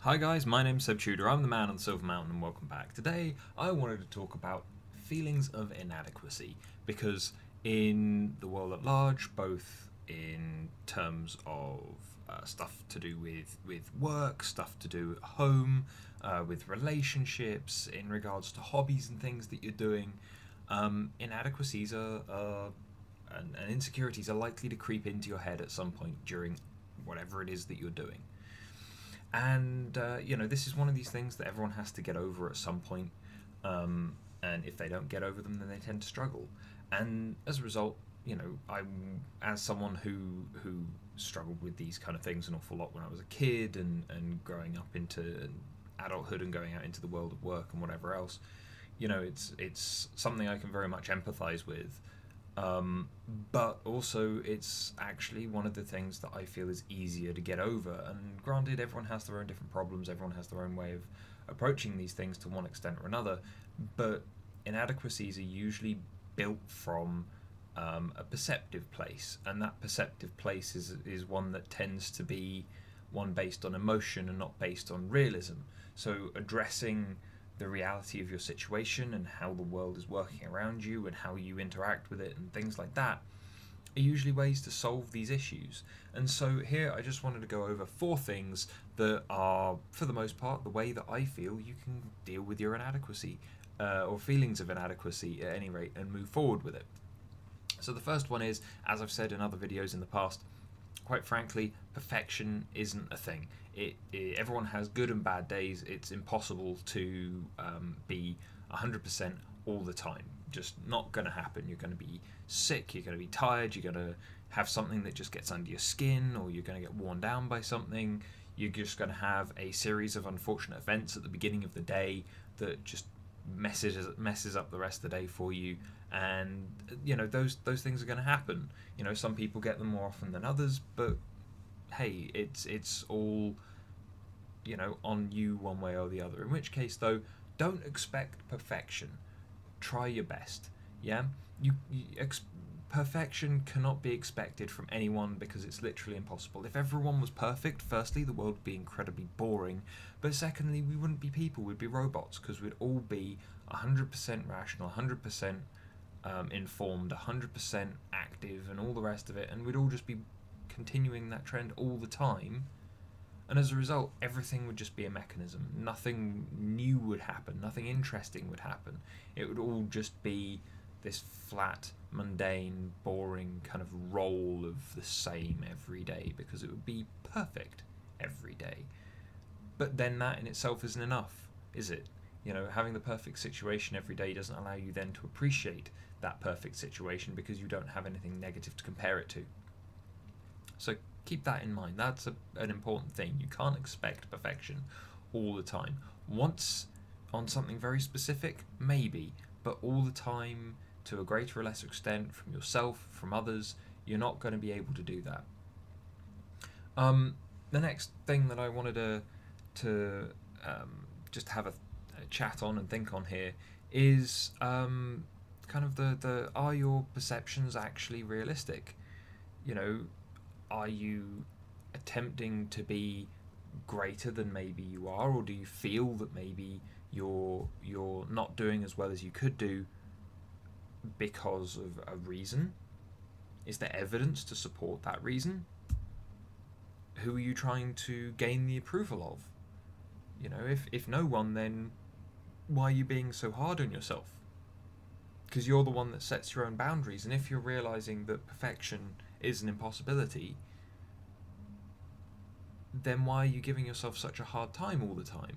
Hi guys, my name's Seb Tudor, I'm the man on the Silver Mountain and welcome back. Today I wanted to talk about feelings of inadequacy because in the world at large, both in terms of stuff to do with work, stuff to do at home, with relationships, in regards to hobbies and things that you're doing, inadequacies and insecurities are likely to creep into your head at some point during whatever it is that you're doing. And this is one of these things that everyone has to get over at some point. And if they don't get over them, then they tend to struggle. And as a result, I'm as someone who struggled with these kind of things an awful lot when I was a kid and growing up into adulthood and going out into the world of work and whatever else. It's something I can very much empathize with. But also, it's actually one of the things that I feel is easier to get over. And granted, everyone has their own different problems, everyone has their own way of approaching these things to one extent or another. But inadequacies are usually built from a perceptive place, and that perceptive place is one that tends to be one based on emotion and not based on realism. So, addressing the reality of your situation and how the world is working around you and how you interact with it and things like that are usually ways to solve these issues. And so here I just wanted to go over four things that are, for the most part, the way that I feel you can deal with your inadequacy, or feelings of inadequacy at any rate, and move forward with it. So the first one is, as I've said in other videos in the past, quite frankly, perfection isn't a thing. Everyone has good and bad days. It's impossible to be 100% all the time. Just not going to happen. You're going to be sick, you're going to be tired, you're going to have something that just gets under your skin, or you're going to get worn down by something. You're just going to have a series of unfortunate events at the beginning of the day that just messes up the rest of the day for you. And those things are going to happen. Some people get them more often than others, but hey, it's all on you one way or the other. In which case, though, don't expect perfection. Try your best. Yeah, perfection cannot be expected from anyone because it's literally impossible. If everyone was perfect, firstly, the world would be incredibly boring, but secondly, we wouldn't be people, we'd be robots, because we'd all be 100% rational, 100% informed, 100% active, and all the rest of it, and we'd all just be continuing that trend all the time. And as a result, everything would just be a mechanism. Nothing new would happen, nothing interesting would happen. It would all just be this flat, mundane, boring kind of roll of the same every day, because it would be perfect every day. But then that in itself isn't enough, is it? Having the perfect situation every day doesn't allow you then to appreciate that perfect situation because you don't have anything negative to compare it to. So keep that in mind. That's an important thing. You can't expect perfection all the time. Once on something very specific, maybe, but all the time, to a greater or lesser extent, from yourself, from others, you're not going to be able to do that. The next thing that I wanted to just have a chat on and think on here is kind of the are your perceptions actually realistic? Are you attempting to be greater than maybe you are, or do you feel that maybe you're not doing as well as you could do because of a reason? Is there evidence to support that reason? Who are you trying to gain the approval of? If no one, then why are you being so hard on yourself? Because you're the one that sets your own boundaries, and if you're realizing that perfection is an impossibility, then why are you giving yourself such a hard time all the time?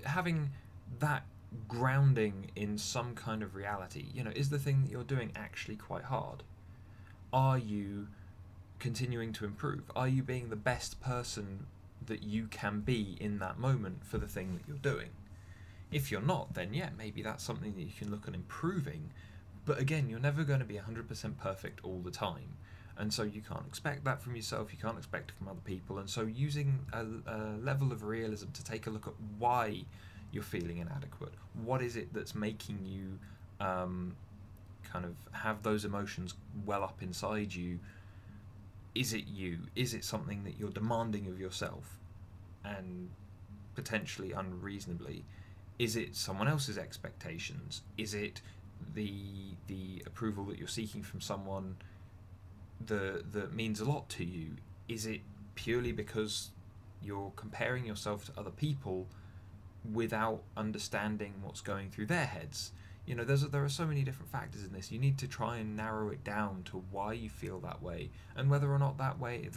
Having that grounding in some kind of reality, is the thing that you're doing actually quite hard? Are you continuing to improve? Are you being the best person that you can be in that moment for the thing that you're doing? If you're not, then yeah, maybe that's something that you can look at improving. But again, you're never going to be 100% perfect all the time. And so you can't expect that from yourself, you can't expect it from other people. And so using a level of realism to take a look at why you're feeling inadequate. What is it that's making you kind of have those emotions well up inside you is it you? Is it something that you're demanding of yourself, and potentially unreasonably? Is it someone else's expectations? Is it the approval that you're seeking from someone that means a lot to you? Is it purely because you're comparing yourself to other people without understanding what's going through their heads? There are so many different factors in this. You need to try and narrow it down to why you feel that way, and whether or not that way,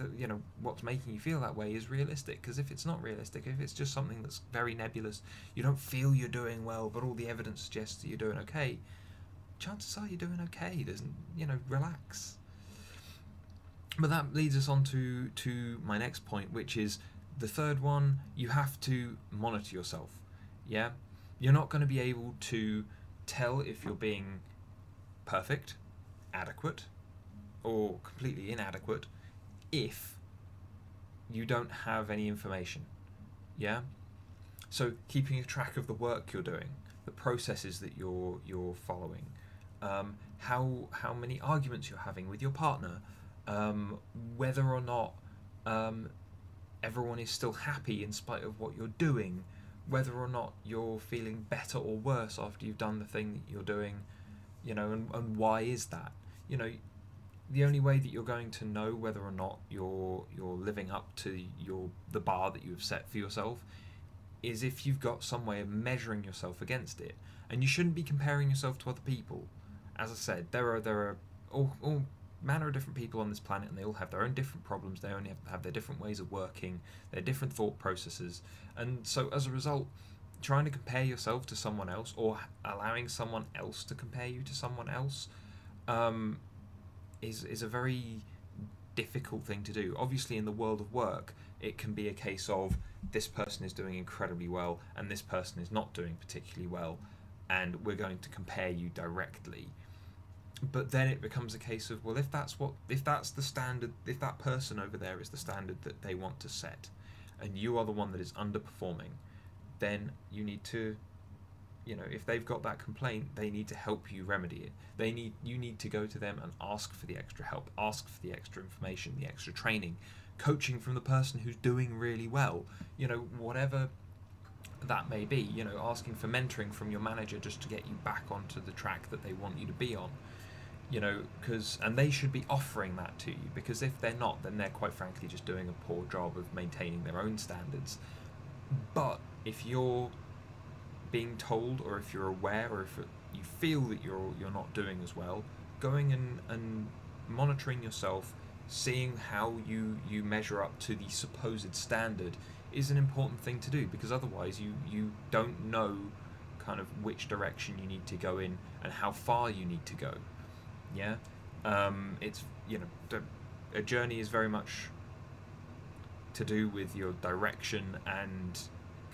what's making you feel that way is realistic. Because if it's not realistic, if it's just something that's very nebulous, you don't feel you're doing well, but all the evidence suggests that you're doing okay, chances are you're doing okay. Relax. But that leads us on to my next point, which is the third one. You have to monitor yourself. Yeah? You're not going to be able to tell if you're being perfect, adequate, or completely inadequate if you don't have any information. Yeah? So keeping a track of the work you're doing, the processes that you're following, how many arguments you're having with your partner, whether or not everyone is still happy in spite of what you're doing, whether or not you're feeling better or worse after you've done the thing that you're doing, and why is that? The only way that you're going to know whether or not you're living up to the bar that you have set for yourself is if you've got some way of measuring yourself against it. And you shouldn't be comparing yourself to other people. As I said, there are all manner of different people on this planet, and they all have their own different problems. They only have their different ways of working, their different thought processes, and so as a result, trying to compare yourself to someone else, or allowing someone else to compare you to someone else, is a very difficult thing to do. Obviously, in the world of work, it can be a case of this person is doing incredibly well and this person is not doing particularly well, and we're going to compare you directly. But then it becomes a case of, well, if that's the standard, if that person over there is the standard that they want to set, and you are the one that is underperforming, then you need to, if they've got that complaint, they need to help you remedy it. You need to go to them and ask for the extra help, ask for the extra information, the extra training, coaching from the person who's doing really well, whatever that may be, asking for mentoring from your manager just to get you back onto the track that they want you to be on. And they should be offering that to you, because if they're not, then they're quite frankly just doing a poor job of maintaining their own standards. But if you're being told, or if you're aware, or if you feel that you're not doing as well, going and monitoring yourself, seeing how you measure up to the supposed standard is an important thing to do, because otherwise you don't know kind of which direction you need to go in and how far you need to go. Yeah, it's a journey is very much to do with your direction and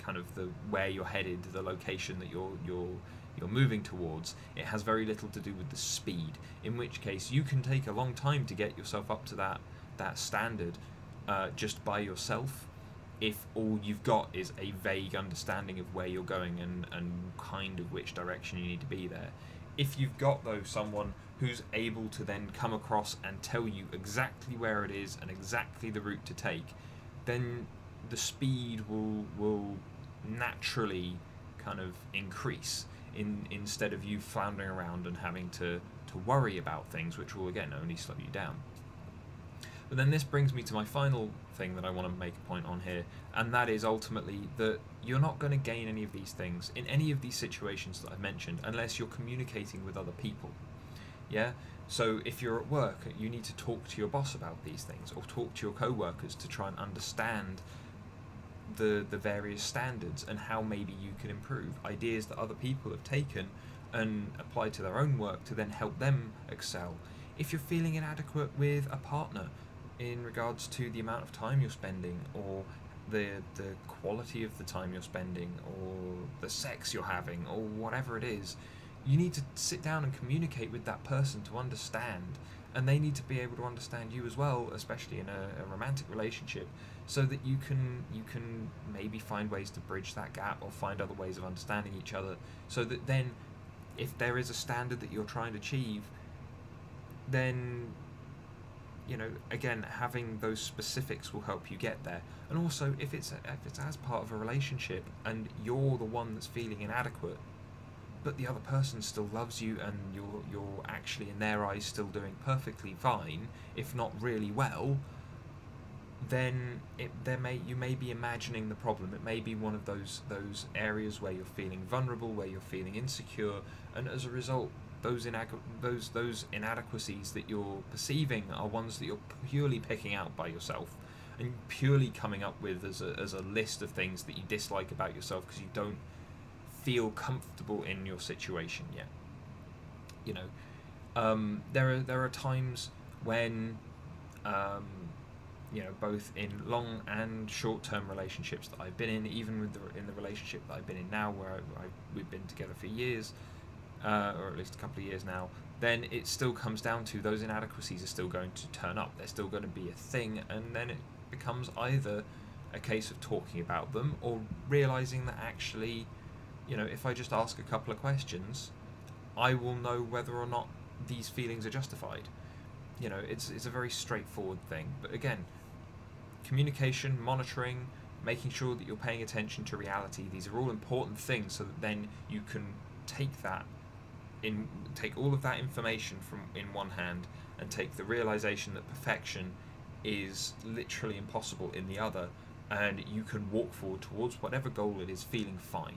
kind of the where you're headed, the location that you're moving towards. It has very little to do with the speed, in which case you can take a long time to get yourself up to that standard just by yourself, if all you've got is a vague understanding of where you're going and kind of which direction you need to be there. If you've got, though, someone who's able to then come across and tell you exactly where it is and exactly the route to take, then the speed will naturally kind of increase instead of you floundering around and having to worry about things, which will again only slow you down. But then this brings me to my final thing that I want to make a point on here, and that is ultimately that you're not going to gain any of these things in any of these situations that I've mentioned unless you're communicating with other people. Yeah? So if you're at work, you need to talk to your boss about these things, or talk to your co-workers to try and understand the various standards and how maybe you can improve, ideas that other people have taken and applied to their own work to then help them excel. If you're feeling inadequate with a partner in regards to the amount of time you're spending, or the quality of the time you're spending, or the sex you're having, or whatever it is, you need to sit down and communicate with that person to understand, and they need to be able to understand you as well, especially in a romantic relationship, so that you can maybe find ways to bridge that gap, or find other ways of understanding each other, so that then if there is a standard that you're trying to achieve, then again, having those specifics will help you get there. And also, if it's as part of a relationship and you're the one that's feeling inadequate, but the other person still loves you and you're actually in their eyes still doing perfectly fine, if not really well, then you may be imagining the problem. It may be one of those areas where you're feeling vulnerable, where you're feeling insecure, and as a result, those inadequacies that you're perceiving are ones that you're purely picking out by yourself and purely coming up with as a list of things that you dislike about yourself because you don't feel comfortable in your situation yet. There are times when both in long and short-term relationships that I've been in, even in the relationship that I've been in now, where we've been together for years, or at least a couple of years now, then it still comes down to those inadequacies are still going to turn up. They're still going to be a thing, and then it becomes either a case of talking about them or realizing that actually, if I just ask a couple of questions, I will know whether or not these feelings are justified. It's a very straightforward thing. But again, communication, monitoring, making sure that you're paying attention to reality, these are all important things so that then you can take all of that information in one hand and take the realization that perfection is literally impossible in the other, and you can walk forward towards whatever goal it is feeling fine.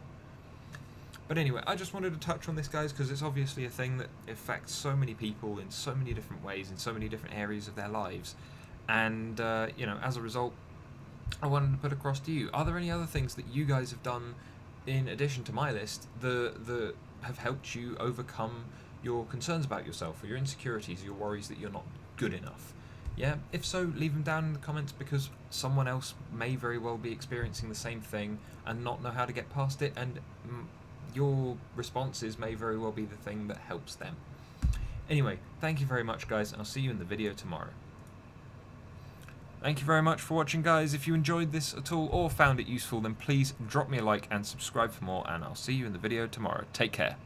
But anyway, I just wanted to touch on this, guys, because it's obviously a thing that affects so many people in so many different ways, in so many different areas of their lives. And, as a result, I wanted to put across to you, are there any other things that you guys have done in addition to my list that have helped you overcome your concerns about yourself, or your insecurities, or your worries that you're not good enough? Yeah, if so, leave them down in the comments, because someone else may very well be experiencing the same thing and not know how to get past it, and your responses may very well be the thing that helps them. Anyway, thank you very much, guys, and I'll see you in the video tomorrow. Thank you very much for watching, guys. If you enjoyed this at all or found it useful, then please drop me a like and subscribe for more, and I'll see you in the video tomorrow. Take care.